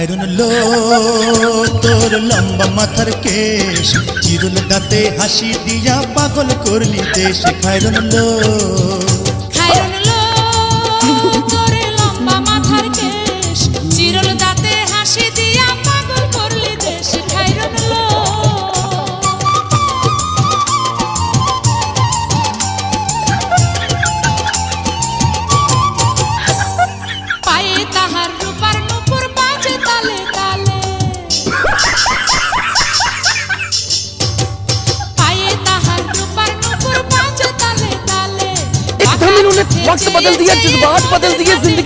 খায়রুন লো তোর লম্বা মাথার কেশ, চিরুল দাঁতে হাসি দিয়া পাগল করলি দেশ। খায়রুন লো তোর লম্বা মাথার কেশ, চিরুল দাঁতে হাসি দিয়া পাগল করলি দেশ। খায়রুন লো পায়ে তাহার রূপার নূপুর বাজে তালে তালে, पाए ताहर रूपर नूपुर बाजे ताले ताले। एकदम इन्होंने वक्त बदल दिया, जज्बात बदल दिए, जिंदगी